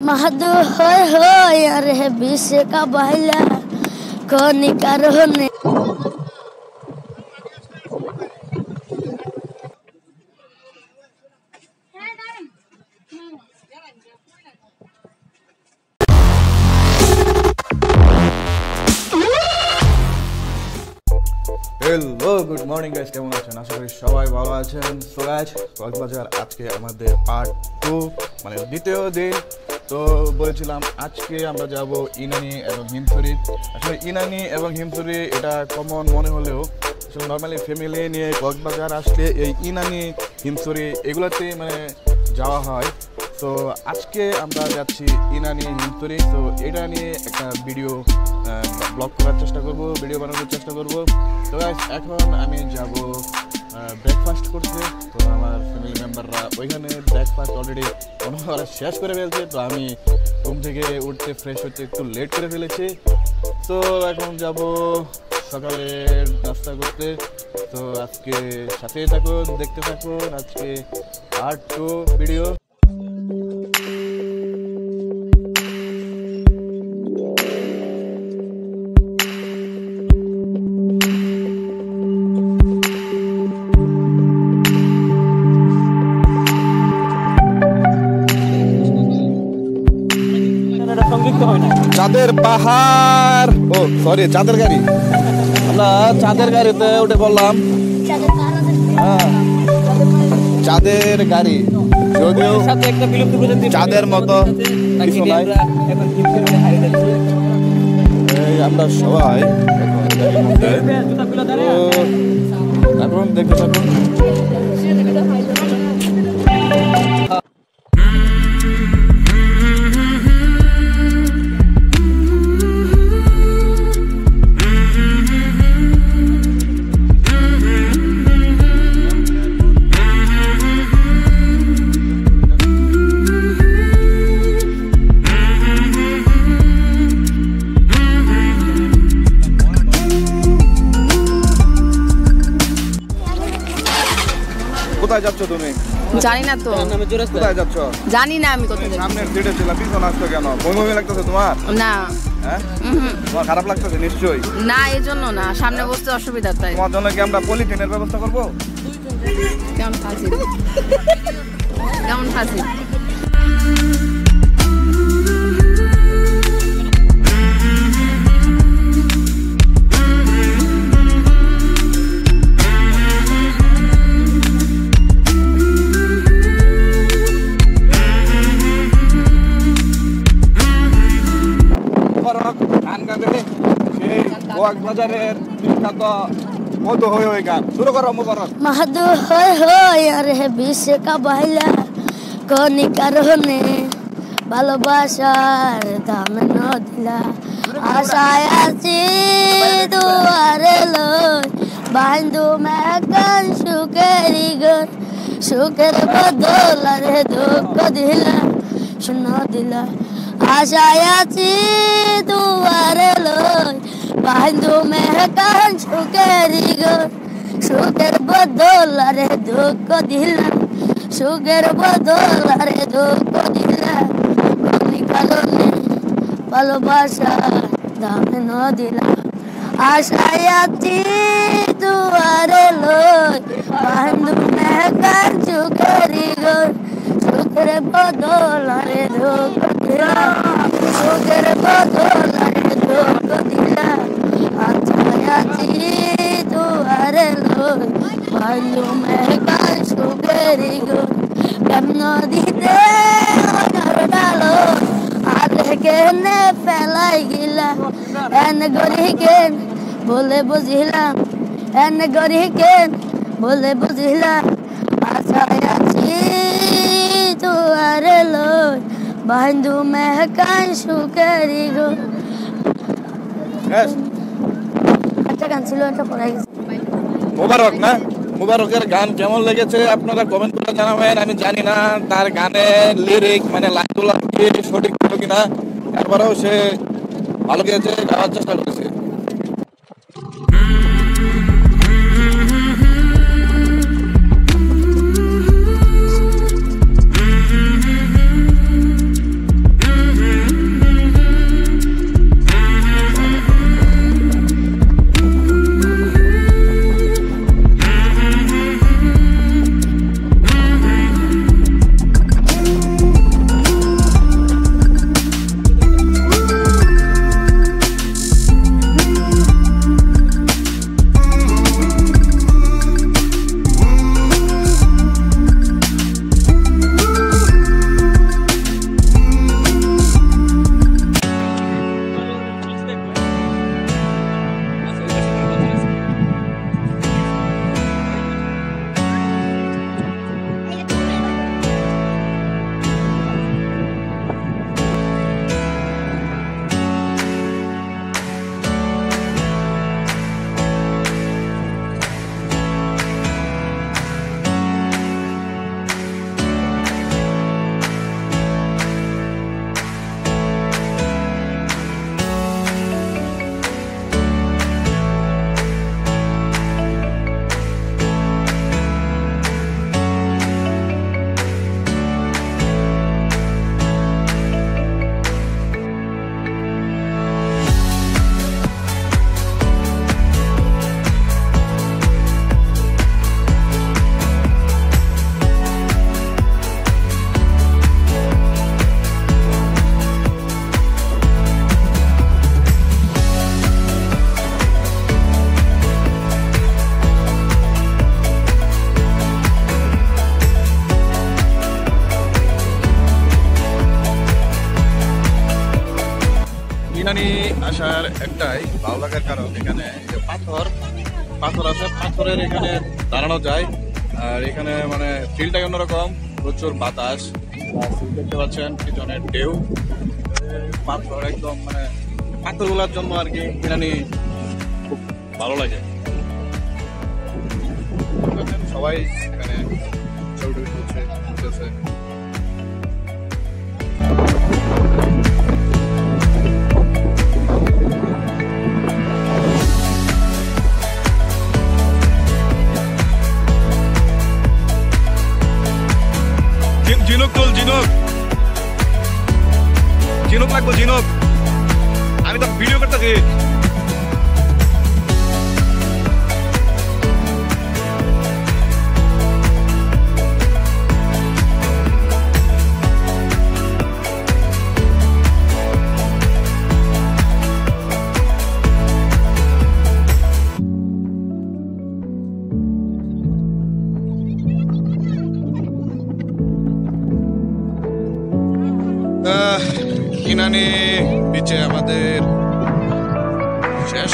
महदू होय अरे बीस का बहला कोनी करने हेलो गुड मॉर्निंग गाइस কেমন আছেন আশা করি সবাই ভালো আছেন সো গাইস কক্সবাজার আজকে আমাদের পার্ট 2 মানে দ্বিতীয় দিন তো বলেছিলাম আজকে আমরা যাব ইনানি এবং হিমছড়ি আসলে ইনানি এবং হিমছড়ি এটা কমন মনে হলেও আসলে নরমালি ফ্যামিলি নিয়ে কক্সবাজার আসলে এই ইনানি হিমছড়ি এগুলোতে মানে যাওয়া হয় তো আজকে আমরা যাচ্ছি ইনানি হিমছড়ি তো এটা নিয়ে একটা ভিডিও ব্লগ করার চেষ্টা করব ভিডিও বানানোর চেষ্টা করব তো গাইস এখন আমি যাব ব্রেকফাস্ট করতে তো আমার ফ্যামিলি মেম্বাররা ওইখানে ব্রেকফাস্ট অলরেডি ওরা শেষ করে ফেলছে তো আমি ঘুম থেকে উঠতে ফ্রেশ হতে একটু লেট করে ফেলেছি তো এখন যাব সকালের নাস্তা করতে তো আজকে সাথে থাকুন দেখতে থাকুন আজকে পার্ট 2 ভিডিও চাঁদের পাহাড় ও সরি চাঁদের গাড়ি আমরা চাঁদের গাড়িতে উঠে পড়লাম চাঁদের গাড়ি যদিও চাঁদের মতো আমরা সবাই এখন দেখতে থাকুন কোথায় যাচ্ছ তুমি? জানি না তো। কোথায় যাচ্ছ? জানি না আমি কোথায় যাচ্ছি। সামনের সিটে ছিল পিছনে আসছো কেন? বমি লাগতেছে তোমার? না। হ্যাঁ? তোমার খারাপ লাগতেছে নিশ্চয়ই? না এই জন্য না, সামনে বসতে অসুবিধা তাই। তোমার জন্য কি আমরা পলিথিনের ব্যবস্থা করব? কেমন ফাজিল? কেমন ফাজিল? কক্সবাজারের বিখ্যাত মধু হয়ে গান শুরু করো মুবারক महदू होय अरे बीस का बहला कोनी करने ভালোবাসার দাম ন দিলা আশায় আছি দুয়ারে লই বান্ধু মেকান সুখেরি ঘর সুখের বদল রে দুঃখ দিলা শোনা দিলা আশায় আছি দুয়ারে লই বান্ধু মেকান সুখেরি ঘর সুখের বদল রে দুঃখ দিলা সুখের বদল রে দুঃখ দিলা কোনি কারণে ভালোবাসা দাম ন দিলা আশায় আছি দুয়ারে লই বান্ধু মেকান সুখেরি ঘর সুখের বদল রে দুঃখ দিলা সুখের বদল রে দুঃখ দিলা আশায় আছি দুয়ারে লই বান্ধু মেকান সুখেরি ঘর কেমন দিতে ডালো আর কেনে ফেলাই গিলা এন গরি কেন বলে বুঝিলাম এন গরি কেন বলে বুঝিলাম আশায় আছি দুয়ারে লই বান্ধু মেকান সুখেরি ঘর একটা গান ছিল একটা পড়াই গেছে মুবারক না মুবারকের গান কেমন লেগেছে আপনারা কমেন্ট করে জানাবেন আমি জানি না তার গানের লিরিক মানে লাইনগুলো কি সঠিক ছিল কিনা তারপরেও সে ভালো গেছে গাওয়ার চেষ্টা করেছে ইনানি আসার একটাই ভালো লাগার কারণ এখানে যে পাথর আছে, পাথরের এখানে দাঁড়ানো যায়। আর এখানে মানে ফিলটাই অন্যরকম, প্রচুর বাতাস, দেখতে পাচ্ছেন পিছনের ঢেউ, পাথর একদম মানে পাথরগুলোর জন্য আর কি ইনানি খুব ভালো লাগে। সবাই এখানে ছবি তুলছে। ঝিনুক তুল, ঝিনুক লাগবো, ঝিনুক। আমি তো ভিডিও করতেছি। ইনানি বিচে আমাদের শেষ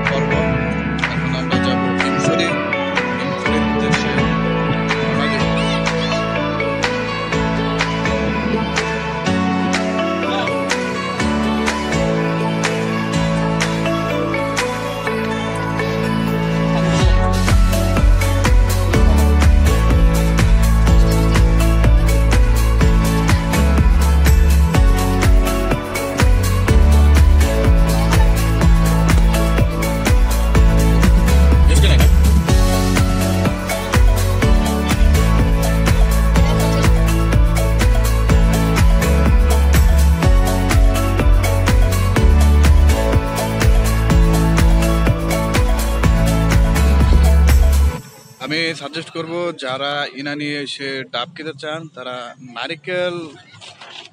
পর্ব। এখন আমরা যাবো হিমছড়ির উদ্দেশ্যে। আমি সাজেস্ট করব যারা ইনানি এসে ডাব খেতে চান তারা নারিকেল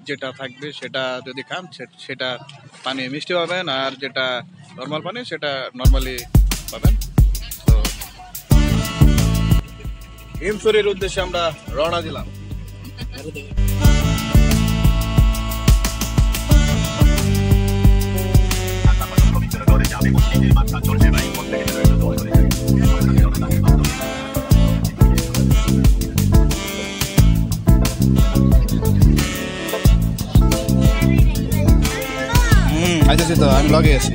যেটা থাকবে সেটা যদি খান সেটা পানি মিষ্টি পাবেন, আর যেটা নর্মাল পানি সেটা নর্মালি পাবেন। তো হিমছড়ির উদ্দেশ্যে আমরা রওনা দিলাম। আইতেছি তো, আমি লগে আছি।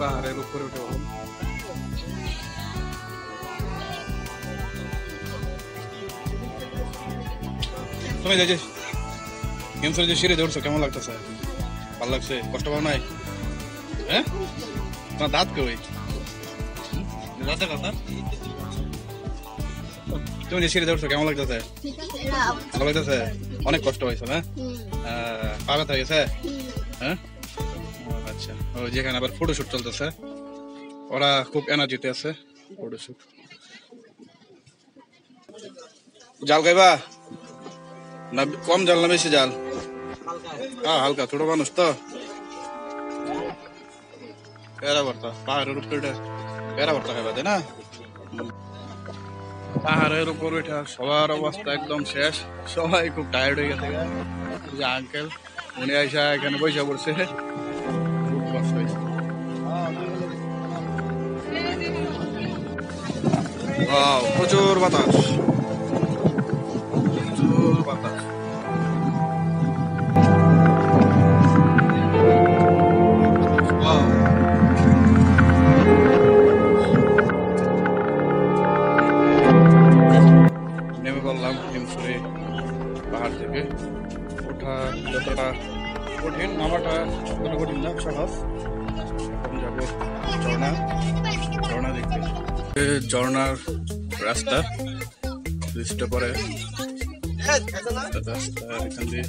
পাহাড়ের উপরে উঠে তুমি যাইছিস হিমছড়ি যে সিঁড়ি দৌড়ছো, কেমন লাগতেছে? ভালো লাগছে? কষ্ট পাও নাই? হ্যাঁ, তোমার দাঁত কই? দাঁতের কথা। তুমি যে সিঁড়ি দৌড়ছো কেমন লাগতেছে? ভালো লাগতেছে? অনেক কষ্ট হয়েছে না? পা ব্যথা গেছে? হ্যাঁ, আচ্ছা। ওই যেখানে আবার ফটোশুট চলতেছে, ওরা খুব এনার্জিতে আছে। ফটোশুট। জাল খাইবা না? কম জাল না বেশি জাল? হ্যাঁ, হালকা। ছোট মানুষ তো পেয়ারা ভর্তা, পাহাড়ের উপরে পেয়ারা ভর্তা খাইবা, তাই না? পাহাড়ের উপর ওইটা সবার অবস্থা একদম শেষ, সবাই খুব টায়ার্ড হয়ে গেছে। যে আঙ্কেল উনি আইসা এখানে বসে পড়ছে, খুব কষ্ট হয়েছে। প্রচুর বাতাস, প্রচুর বাতাস। Wow. নেমে পড়লাম হিমছড়ি পাহাড় থেকে। ওঠা যতটা কঠিন, নামাটা কোনো কঠিন না, সহজ। এখন যাবো ঝর্ণা দেখতে। ঝর্ণার রাস্তা ব্রিজটা পরে রাস্তা এখান দিয়ে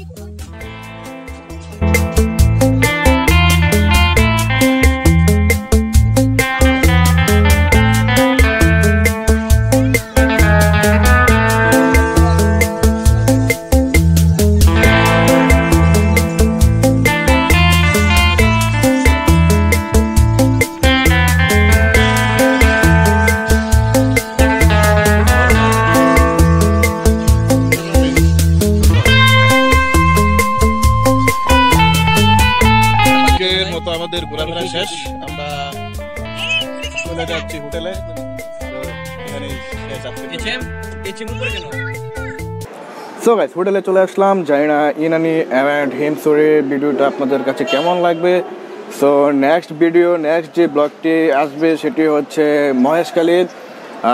মতো আমাদের ঘোরাফেরা শেষ। আমরা চলে যাচ্ছি হোটেলে। সো গাইস, হোটেলে চলে আসলাম। জানি না ইনানি অ্যান্ড হিমছড়ির ভিডিওটা আপনাদের কাছে কেমন লাগবে। সো নেক্সট যে ব্লগটি আসবে সেটি হচ্ছে মহেশখালীর।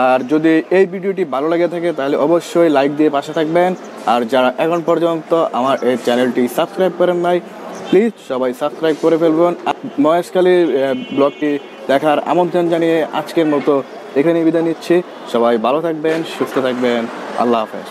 আর যদি এই ভিডিওটি ভালো লাগে থাকে তাহলে অবশ্যই লাইক দিয়ে পাশে থাকবেন। আর যারা এখন পর্যন্ত আমার এই চ্যানেলটি সাবস্ক্রাইব করেন নাই, প্লিজ সবাই সাবস্ক্রাইব করে ফেলবেন। মহেশখালীর ব্লগটি দেখার আমন্ত্রণ জানিয়ে আজকের মতো এখানেই বিদায় নিচ্ছি। সবাই ভালো থাকবেন, সুস্থ থাকবেন। আল্লাহ হাফেজ।